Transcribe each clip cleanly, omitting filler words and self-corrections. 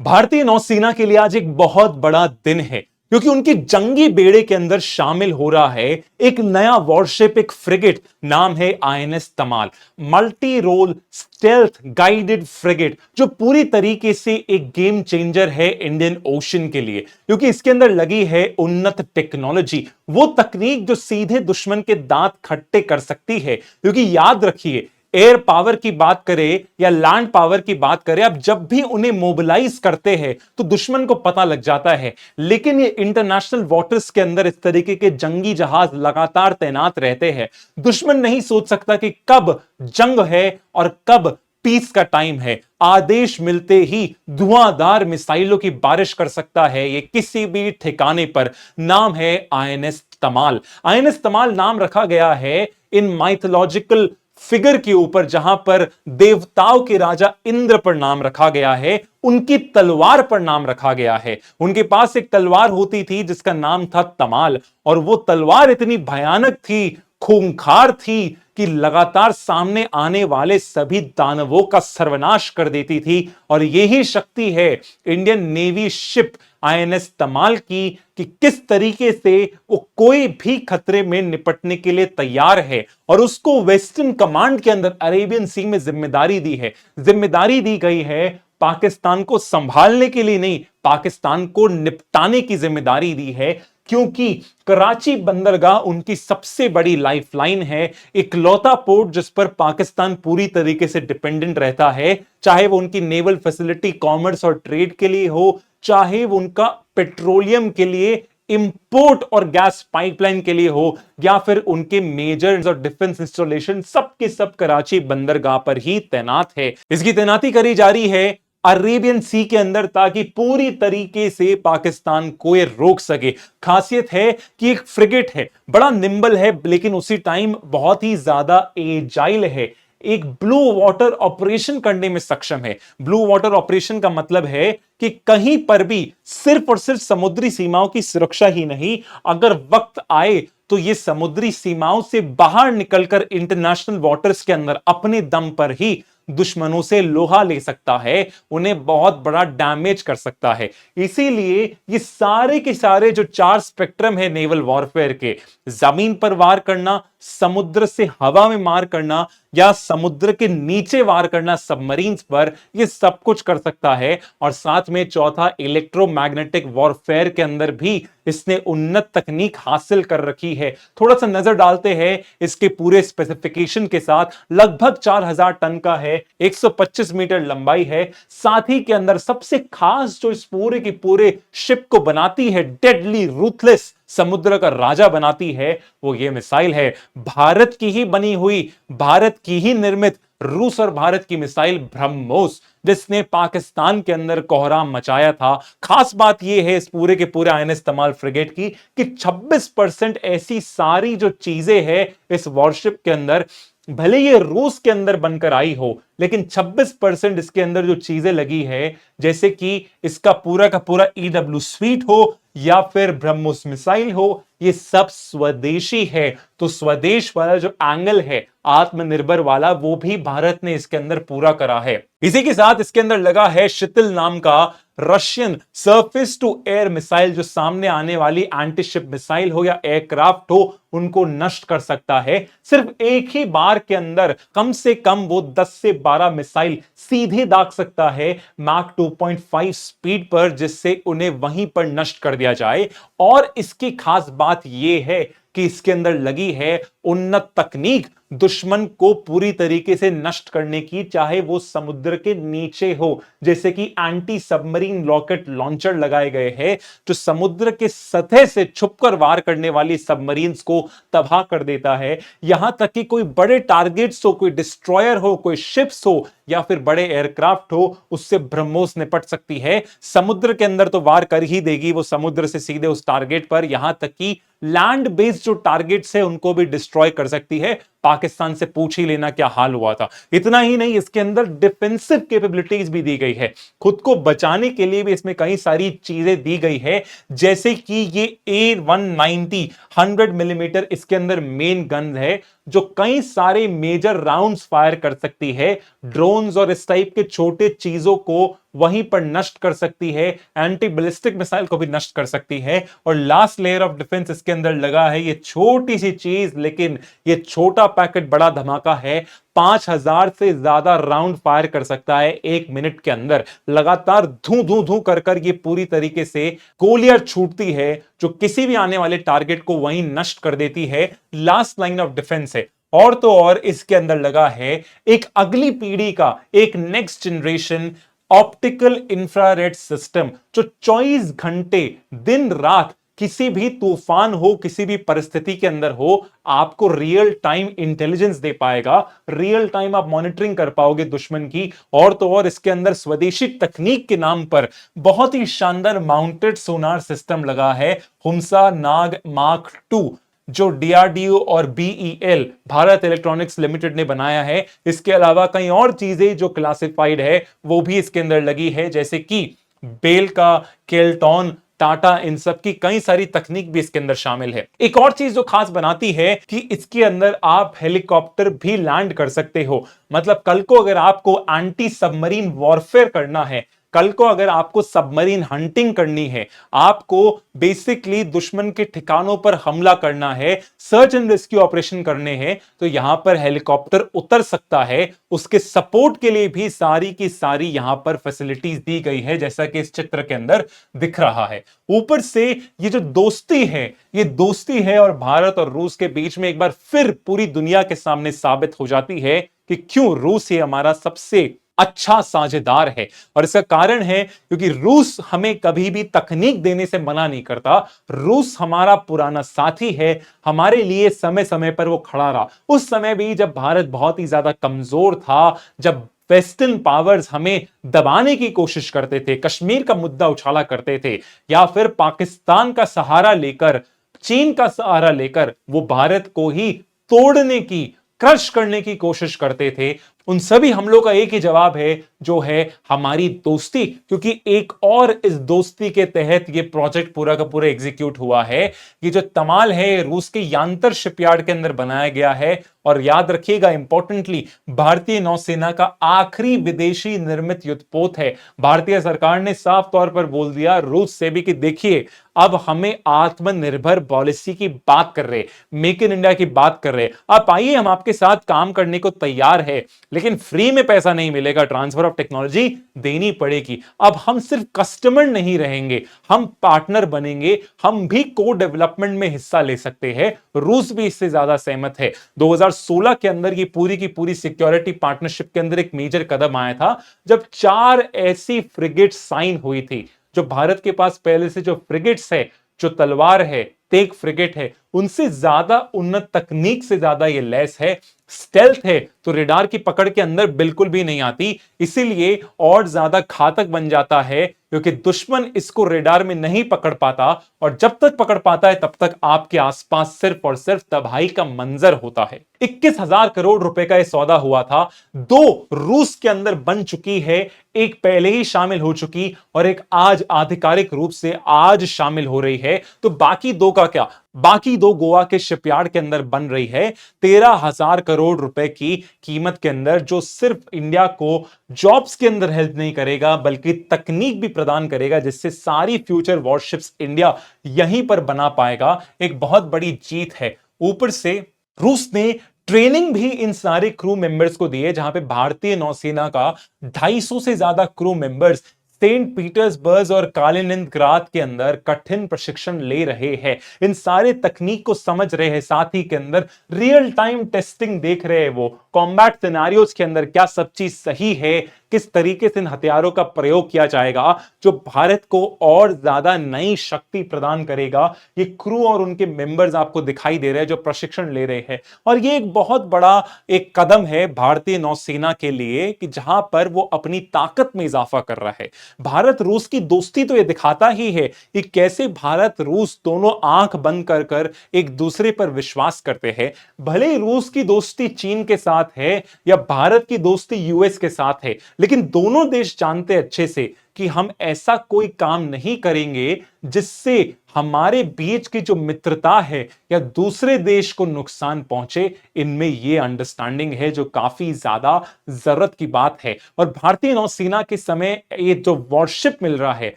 भारतीय नौसेना के लिए आज एक बहुत बड़ा दिन है क्योंकि उनकी जंगी बेड़े के अंदर शामिल हो रहा है एक नया वॉरशिप, एक फ्रिगेट। नाम है INS Tamal, multi role stealth guided frigate, जो पूरी तरीके से एक गेम चेंजर है इंडियन ओशन के लिए, क्योंकि इसके अंदर लगी है उन्नत टेक्नोलॉजी, वो तकनीक जो सीधे दुश्मन के दांत खट्टे कर सकती है। क्योंकि याद रखिए, एयर पावर की बात करें या लैंड पावर की बात करें, अब जब भी उन्हें मोबिलाइज करते हैं तो दुश्मन को पता लग जाता है। लेकिन ये इंटरनेशनल वाटर्स के अंदर इस तरीके के जंगी जहाज लगातार तैनात रहते हैं। दुश्मन नहीं सोच सकता कि कब जंग है और कब पीस का टाइम है। आदेश मिलते ही धुआंधार मिसाइलों की बारिश कर सकता है ये किसी भी ठिकाने पर। नाम है आईएनएस तमाल। आईएनएस तमाल नाम रखा गया है इन माइथोलॉजिकल फिगर के ऊपर, जहां पर देवताओं के राजा इंद्र पर नाम रखा गया है, उनकी तलवार पर नाम रखा गया है। उनके पास एक तलवार होती थी जिसका नाम था तमाल, और वो तलवार इतनी भयानक थी, खूंखार थी कि लगातार सामने आने वाले सभी दानवों का सर्वनाश कर देती थी। और यही शक्ति है इंडियन नेवी शिप आईएनएस तमाल की, कि किस तरीके से वो कोई भी खतरे में निपटने के लिए तैयार है। और उसको वेस्टर्न कमांड के अंदर अरेबियन सी में जिम्मेदारी दी है। जिम्मेदारी दी गई है पाकिस्तान को संभालने के लिए नहीं, पाकिस्तान को निपटाने की जिम्मेदारी दी है। क्योंकि कराची बंदरगाह उनकी सबसे बड़ी लाइफलाइन है, इकलौता पोर्ट जिस पर पाकिस्तान पूरी तरीके से डिपेंडेंट रहता है, चाहे वो उनकी नेवल फैसिलिटी कॉमर्स और ट्रेड के लिए हो, चाहे वो उनका पेट्रोलियम के लिए इंपोर्ट और गैस पाइपलाइन के लिए हो, या फिर उनके मेजर और डिफेंस इंस्टॉलेशन, सब के सब कराची बंदरगाह पर ही तैनात है। इसकी तैनाती करी जा रही है अरेबियन सी के अंदर, ताकि पूरी तरीके से पाकिस्तान को ये रोक सके। खासियत है कि एक फ्रिगेट है, बड़ा निम्बल है, लेकिन उसी टाइम बहुत ही ज्यादा एजाइल है। एक ब्लू वाटर ऑपरेशन करने में सक्षम है। ब्लू वाटर ऑपरेशन का मतलब है कि कहीं पर भी सिर्फ और सिर्फ समुद्री सीमाओं की सुरक्षा ही नहीं, अगर वक्त आए तो यह समुद्री सीमाओं से बाहर निकलकर इंटरनेशनल वाटर्स के अंदर अपने दम पर ही दुश्मनों से लोहा ले सकता है, उन्हें बहुत बड़ा डैमेज कर सकता है। इसीलिए ये सारे के सारे जो 4 स्पेक्ट्रम है नेवल वॉरफेयर के, जमीन पर वार करना, समुद्र से हवा में मार करना, या समुद्र के नीचे वार करना सबमरीन्स पर, यह सब कुछ कर सकता है। और साथ में चौथा, इलेक्ट्रोमैग्नेटिक वॉरफेयर के अंदर भी इसने उन्नत तकनीक हासिल कर रखी है। थोड़ा सा नजर डालते हैं इसके पूरे स्पेसिफिकेशन के साथ। लगभग 4000 टन का है, 125 मीटर लंबाई है। साथ ही के अंदर सबसे खास जो इस पूरे के पूरे शिप को बनाती है, डेडली रूथलेस, समुद्र का राजा बनाती है, वो ये मिसाइल है। भारत की ही बनी हुई, भारत की ही निर्मित, रूस और भारत की मिसाइल ब्रह्मोस, जिसने पाकिस्तान के अंदर कोहराम मचाया था। खास बात यह है इस पूरे के पूरे आईएनएस तमाल फ्रिगेट की कि 26% ऐसी सारी जो चीजें हैं इस वॉरशिप के अंदर, भले ये रूस के अंदर बनकर आई हो, लेकिन 26% इसके अंदर जो चीजें लगी है, जैसे कि इसका पूरा का पूरा ईडब्ल्यू स्वीट हो या फिर ब्रह्मोस मिसाइल हो, ये सब स्वदेशी है। तो स्वदेश वाला जो एंगल है, आत्मनिर्भर वाला, वो भी भारत ने इसके अंदर पूरा करा है। इसी के साथ इसके अंदर लगा है शितिल नाम का Russian surface to air missile, जो सामने आने वाली एंटीशिप मिसाइल हो या एयरक्राफ्ट हो, उनको नष्ट कर सकता है। सिर्फ एक ही बार के अंदर कम से कम वो 10 से 12 मिसाइल सीधे दाग सकता है मैक 2.5 स्पीड पर, जिससे उन्हें वहीं पर नष्ट कर दिया जाए। और इसकी खास बात यह है कि इसके अंदर लगी है उन्नत तकनीक, दुश्मन को पूरी तरीके से नष्ट करने की, चाहे वो समुद्र के नीचे हो, जैसे कि एंटी सबमरीन रॉकेट लॉन्चर लगाए गए हैं, जो समुद्र के सतह से छुपकर वार करने वाली सबमरीन्स को तबाह कर देता है। यहां तक कि कोई बड़े टारगेट्स हो, कोई डिस्ट्रॉयर हो, कोई शिप्स हो, या फिर बड़े एयरक्राफ्ट हो, उससे ब्रह्मोस निपट सकती है। समुद्र के अंदर तो वार कर ही देगी वो, समुद्र से सीधे उस टारगेट पर। यहां तक कि लैंड बेस्ड जो टारगेट्स है उनको भी डिस्ट्रॉय कर सकती है। पाकिस्तान से पूछ ही लेना क्या हाल हुआ था। इतना ही नहीं, इसके अंदर डिफेंसिव कैपेबिलिटीज भी दी गई है, खुद को बचाने के लिए भी इसमें कई सारी चीजें दी गई है, जैसे कि ये A190 100 मिलीमीटर इसके अंदर मेन गन है, जो कई सारे मेजर राउंड्स फायर कर सकती है, ड्रोन्स और इस टाइप के छोटे चीजों को वहीं पर नष्ट कर सकती है, एंटी बैलिस्टिक मिसाइल को भी नष्ट कर सकती है। और लास्ट लेयर ऑफ डिफेंस इसके अंदर लगा है, ये छोटी सी चीज लेकिन ये छोटा पैकेट बड़ा धमाका है, 5000 से ज्यादा राउंड फायर कर सकता है 1 मिनट के अंदर, लगातार धू धू धू कर कर ये पूरी तरीके से गोलियां छूटती है, जो किसी भी आने वाले टारगेट को वहीं नष्ट कर देती है। लास्ट लाइन ऑफ डिफेंस है। और तो और इसके अंदर लगा है एक अगली पीढ़ी का, एक next generation optical infrared system, जो 24 घंटे दिन रात किसी भी तूफान हो, किसी भी परिस्थिति के अंदर हो, आपको रियल टाइम इंटेलिजेंस दे पाएगा, रियल टाइम आप मॉनिटरिंग कर पाओगे दुश्मन की। और तो और इसके अंदर स्वदेशी तकनीक के नाम पर बहुत ही शानदार माउंटेड सोनार सिस्टम लगा है, हुम्सा नाग मार्क 2, जो डीआरडीओ और बीईएल भारत इलेक्ट्रॉनिक्स लिमिटेड ने बनाया है। इसके अलावा कई और चीजें जो क्लासिफाइड है वो भी इसके अंदर लगी है, जैसे कि बेल का, केल्टॉन, टाटा, इन सब की कई सारी तकनीक भी इसके अंदर शामिल है। एक और चीज जो खास बनाती है कि इसके अंदर आप हेलीकॉप्टर भी लैंड कर सकते हो। मतलब कल को अगर आपको एंटी सबमरीन वॉरफेयर करना है, कल को अगर आपको सबमरीन हंटिंग करनी है, आपको बेसिकली दुश्मन के ठिकानों पर हमला करना है, सर्च एंड रेस्क्यू ऑपरेशन करने हैं, तो यहां पर हेलीकॉप्टर उतर सकता है। उसके सपोर्ट के लिए भी सारी की सारी यहां पर फैसिलिटीज दी गई है, जैसा कि इस चित्र के अंदर दिख रहा है। ऊपर से ये जो दोस्ती है, ये दोस्ती है और भारत और रूस के बीच में एक बार फिर पूरी दुनिया के सामने साबित हो जाती है कि क्यों रूस ये हमारा सबसे अच्छा साझेदार है। और इसका कारण है क्योंकि रूस हमें कभी भी तकनीक देने से मना नहीं करता। रूस हमारा पुराना साथी है, हमारे लिए समय समय पर वो खड़ा रहा। उस समय भी जब भारत बहुत ही ज्यादा कमजोर था, जब वेस्टर्न पावर्स हमें दबाने की कोशिश करते थे, कश्मीर का मुद्दा उछाला करते थे, या फिर पाकिस्तान का सहारा लेकर, चीन का सहारा लेकर वो भारत को ही तोड़ने की, क्रश करने की कोशिश करते थे, उन सभी हमलों का एक ही जवाब है, जो है हमारी दोस्ती। क्योंकि एक और इस दोस्ती के तहत ये प्रोजेक्ट पूरा का पूरा एग्जीक्यूट हुआ है। ये जो तमाल है रूस के यांतर शिपयार्ड के अंदर बनाया गया है, और याद रखिएगा इंपॉर्टेंटली, भारतीय नौसेना का आखिरी विदेशी निर्मित युद्धपोत है। भारतीय सरकार ने साफ तौर पर बोल दिया रूस से भी कि देखिए अब हमें आत्मनिर्भर पॉलिसी की बात कर रहे, मेक इन इंडिया की बात कर रहे, आप आइए हम आपके साथ काम करने को तैयार है, लेकिन फ्री में पैसा नहीं मिलेगा, ट्रांसफर ऑफ टेक्नोलॉजी देनी पड़ेगी। अब हम सिर्फ कस्टमर नहीं रहेंगे, हम पार्टनर बनेंगे, हम भी को डेवलपमेंट में हिस्सा ले सकते हैं। रूस भी इससे ज्यादा सहमत है। 2016 के अंदर ये पूरी की पूरी सिक्योरिटी पार्टनरशिप के अंदर एक मेजर कदम आया था, जब 4 ऐसी फ्रिगेट साइन हुई थी। जो भारत के पास पहले से जो फ्रिगेट्स है, जो तलवार है, तेग फ्रिगेट है, उनसे ज्यादा उन्नत तकनीक से ज्यादा ये लैस है, स्टेल्थ है, तो रेडार की पकड़ के अंदर बिल्कुल भी नहीं आती, इसीलिए और ज्यादा घातक बन जाता है, क्योंकि दुश्मन इसको रेडार में नहीं पकड़ पाता, और जब तक पकड़ पाता है तब तक आपके आसपास सिर्फ और सिर्फ तबाही का मंजर होता है। 21,000 करोड़ रुपए का यह सौदा हुआ था, 2 रूस के अंदर बन चुकी है, एक पहले ही शामिल हो चुकी और एक आज आधिकारिक रूप से आज शामिल हो रही है। तो बाकी 2 का क्या, बाकी 2 गोवा के शिपयार्ड के अंदर बन रही है 13,000 करोड़ रुपए की कीमत के अंदर, जो सिर्फ इंडिया को जॉब्स के अंदर हेल्प नहीं करेगा बल्कि तकनीक भी प्रदान करेगा, जिससे सारी फ्यूचर वॉरशिप्स इंडिया यहीं पर बना पाएगा। एक बहुत बड़ी जीत है। ऊपर से रूस ने ट्रेनिंग भी इन सारे क्रू मेंबर्स को दी है, जहां पे भारतीय नौसेना का 250 से ज्यादा क्रू मेंबर्स सेंट पीटर्सबर्ग और कालिनिनग्राद के अंदर कठिन प्रशिक्षण ले रहे हैं, इन सारे तकनीक को समझ रहे हैं, साथ ही के अंदर रियल टाइम टेस्टिंग देख रहे हैं, वो कॉम्बैट सिनेरियोज के अंदर क्या सब चीज सही है, किस तरीके से इन हथियारों का प्रयोग किया जाएगा जो भारत को और ज्यादा नई शक्ति प्रदान करेगा। ये क्रू और उनके मेंबर्स आपको दिखाई दे रहे हैं जो प्रशिक्षण ले रहे हैं, और ये एक बहुत बड़ा एक कदम है भारतीय नौसेना के लिए कि जहां पर वो अपनी ताकत में इजाफा कर रहा है। भारत रूस की दोस्ती तो ये दिखाता ही है कि कैसे भारत रूस दोनों आंख बंद कर कर एक दूसरे पर विश्वास करते हैं। भले ही रूस की दोस्ती चीन के साथ है या भारत की दोस्ती यूएस के साथ है, लेकिन दोनों देश जानते अच्छे से कि हम ऐसा कोई काम नहीं करेंगे जिससे हमारे बीच की जो मित्रता है या दूसरे देश को नुकसान पहुंचे। इनमें यह अंडरस्टैंडिंग है जो काफी ज्यादा जरूरत की बात है। और भारतीय नौसेना के समय ये जो वॉरशिप मिल रहा है,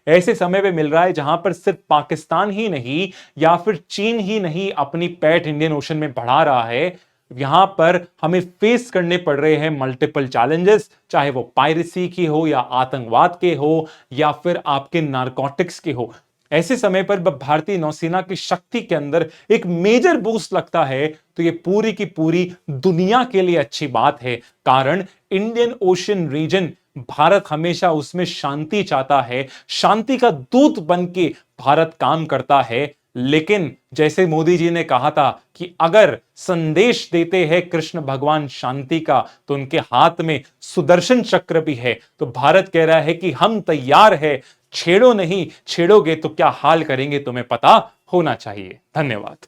ऐसे समय पे मिल रहा है जहां पर सिर्फ पाकिस्तान ही नहीं या फिर चीन ही नहीं अपनी पैठ इंडियन ओशन में बढ़ा रहा है। यहां पर हमें फेस करने पड़ रहे हैं मल्टीपल चैलेंजेस, चाहे वो पायरेसी की हो या आतंकवाद के हो या फिर आपके नारकोटिक्स के हो। ऐसे समय पर भारतीय नौसेना की शक्ति के अंदर एक मेजर बूस्ट लगता है तो ये पूरी की पूरी दुनिया के लिए अच्छी बात है। कारण इंडियन ओशन रीजन, भारत हमेशा उसमें शांति चाहता है, शांति का दूत बन के भारत काम करता है। लेकिन जैसे मोदी जी ने कहा था कि अगर संदेश देते हैं कृष्ण भगवान शांति का तो उनके हाथ में सुदर्शन चक्र भी है। तो भारत कह रहा है कि हम तैयार है, छेड़ो नहीं, छेड़ोगे तो क्या हाल करेंगे तुम्हें पता होना चाहिए। धन्यवाद।